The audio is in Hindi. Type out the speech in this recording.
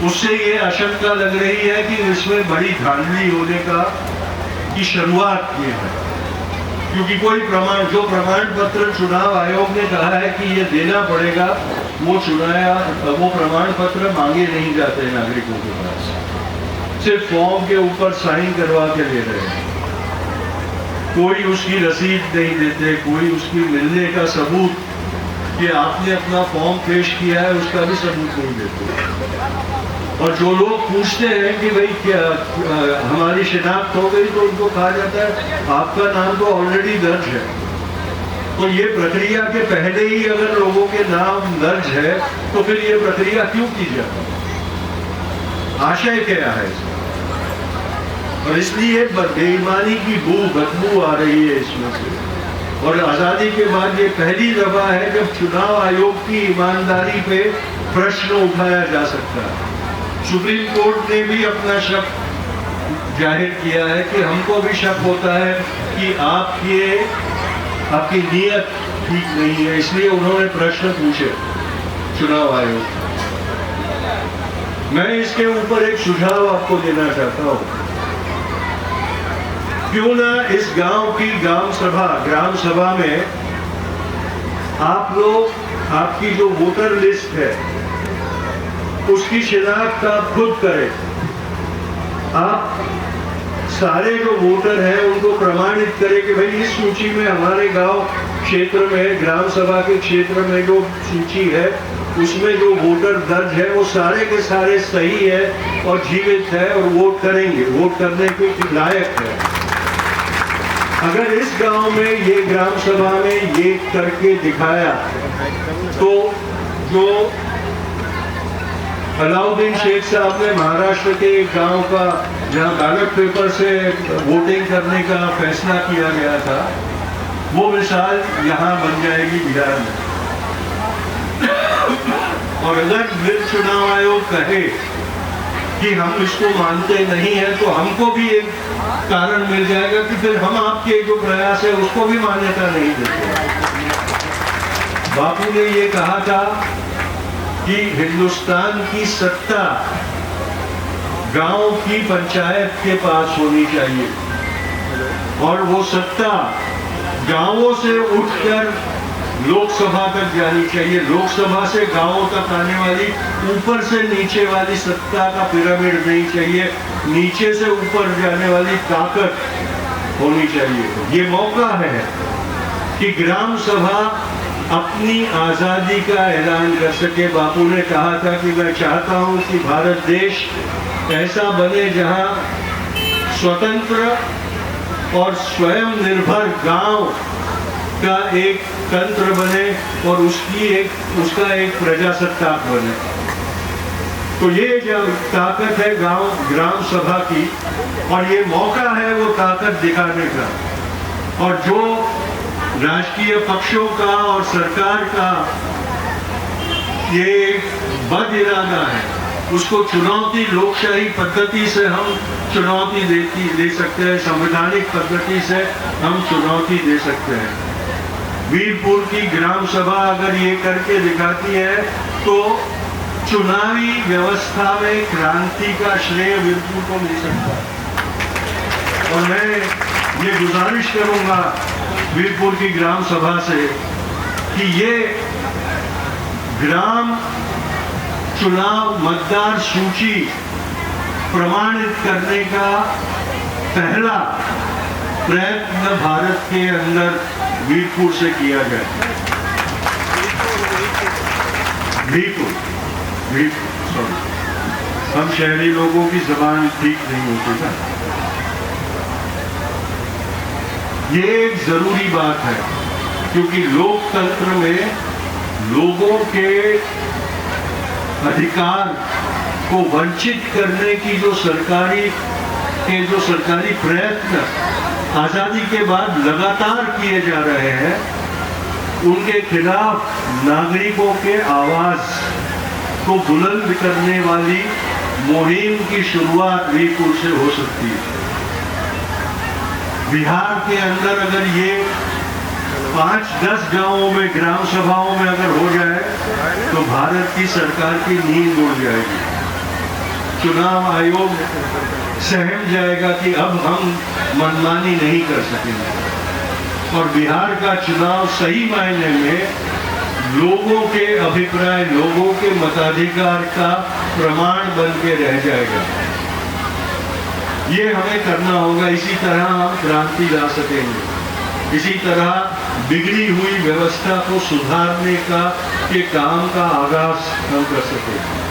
उससे ये आशंका लग रही है कि इसमें बड़ी धांधली होने की शुरुआत की है, क्योंकि कोई जो प्रमाण पत्र चुनाव आयोग ने कहा है कि ये देना पड़ेगा, वो प्रमाण पत्र मांगे नहीं जाते नागरिकों के पास, सिर्फ फॉर्म के ऊपर साइन करवा के ले रहे हैं। कोई उसकी रसीद नहीं देते, कोई उसकी मिलने का सबूत कि आपने अपना फॉर्म पेश किया है उसका भी सबूत नहीं देते। और जो लोग पूछते हैं कि भाई क्या हमारी शिनाख्त हो गई, तो उनको कहा जाता है आपका नाम तो ऑलरेडी दर्ज है। तो ये प्रक्रिया के पहले ही अगर लोगों के नाम दर्ज है तो फिर ये प्रक्रिया क्यों की जाती है? आशय क्या है इसमें? और इसलिए बेईमानी की बदबू आ रही है इसमें से। और आजादी के बाद ये पहली दफा है जब चुनाव आयोग की ईमानदारी पे प्रश्न उठाया जा सकता है। सुप्रीम कोर्ट ने भी अपना शक जाहिर किया है कि हमको भी शक होता है कि आपकी नीयत ठीक नहीं है, इसलिए उन्होंने प्रश्न पूछे चुनाव आयोग। मैं इसके ऊपर एक सुझाव आपको देना चाहता हूं। क्यों ना इस गांव की ग्राम सभा में आप लोग आपकी जो वोटर लिस्ट है उसकी शिनाख्त आप खुद करें। आप सारे जो वोटर हैं उनको प्रमाणित करें कि भाई इस सूची में हमारे गांव क्षेत्र में, ग्राम सभा के क्षेत्र में जो सूची है उसमें जो वोटर दर्ज है वो सारे के सारे सही है और जीवित है और वोट करेंगे, वोट करने के लायक है। अगर इस गांव में ये ग्राम सभा में ये करके दिखाया तो जो अलाउद्दीन शेख साहब ने महाराष्ट्र के एक गांव का, जहां बैलेट पेपर से वोटिंग करने का फैसला किया गया था, वो मिसाल यहां बन जाएगी बिहार में। और अगर फिर चुनाव आयोग कहे कि हम इसको मानते नहीं है तो हमको भी एक कारण मिल जाएगा कि फिर हम आपके जो प्रयास है उसको भी मान्यता नहीं देते। बापू ने ये कहा था कि हिंदुस्तान की सत्ता गांव की पंचायत के पास होनी चाहिए और वो सत्ता गांवों से उठकर लोकसभा तक जानी चाहिए। लोकसभा से गांवों तक आने वाली ऊपर से नीचे वाली सत्ता का पिरामिड नहीं चाहिए, नीचे से ऊपर जाने वाली ताकत होनी चाहिए। ये मौका है कि ग्राम सभा अपनी आजादी का ऐलान कर सके। बापू ने कहा था कि मैं चाहता हूं कि भारत देश ऐसा बने जहां स्वतंत्र और स्वयं निर्भर गांव का एक तंत्र बने और उसका एक प्रजासत्ताक बने। तो ये जो ताकत है ग्राम सभा की, और ये मौका है वो ताकत दिखाने का। और जो राजकीय पक्षों का और सरकार का ये बद इरादा है उसको चुनौती लोकशाही पद्धति से हम चुनौती दे सकते हैं, संवैधानिक पद्धति से हम चुनौती दे सकते हैं। वीरपुर की ग्राम सभा अगर ये करके दिखाती है तो चुनावी व्यवस्था में क्रांति का श्रेय वीरपुर को मिल सकता है। और मैं ये गुजारिश करूंगा वीरपुर की ग्राम सभा से कि ये ग्राम चुनाव मतदार सूची प्रमाणित करने का पहला प्रयत्न भारत के अंदर वीरपुर से किया जाए। वीरपुर सॉरी, हम शहरी लोगों की जबान ठीक नहीं होती ना। ये एक जरूरी बात है क्योंकि लोकतंत्र में लोगों के अधिकार को वंचित करने की जो सरकारी प्रयत्न आजादी के बाद लगातार किए जा रहे हैं, उनके खिलाफ नागरिकों के आवाज को बुलंद करने वाली मुहिम की शुरुआत वीरपुर से हो सकती है। बिहार के अंदर अगर ये 5-10 गांवों में ग्राम सभाओं में अगर हो जाए तो भारत की सरकार की नींद उड़ जाएगी। चुनाव आयोग सहम जाएगा कि अब हम मनमानी नहीं कर सकेंगे और बिहार का चुनाव सही मायने में लोगों के अभिप्राय, लोगों के मताधिकार का प्रमाण बन के रह जाएगा। ये हमें करना होगा। इसी तरह हम क्रांति ला सकेंगे। इसी तरह बिगड़ी हुई व्यवस्था को सुधारने के काम का आगाज हम कर सकेंगे।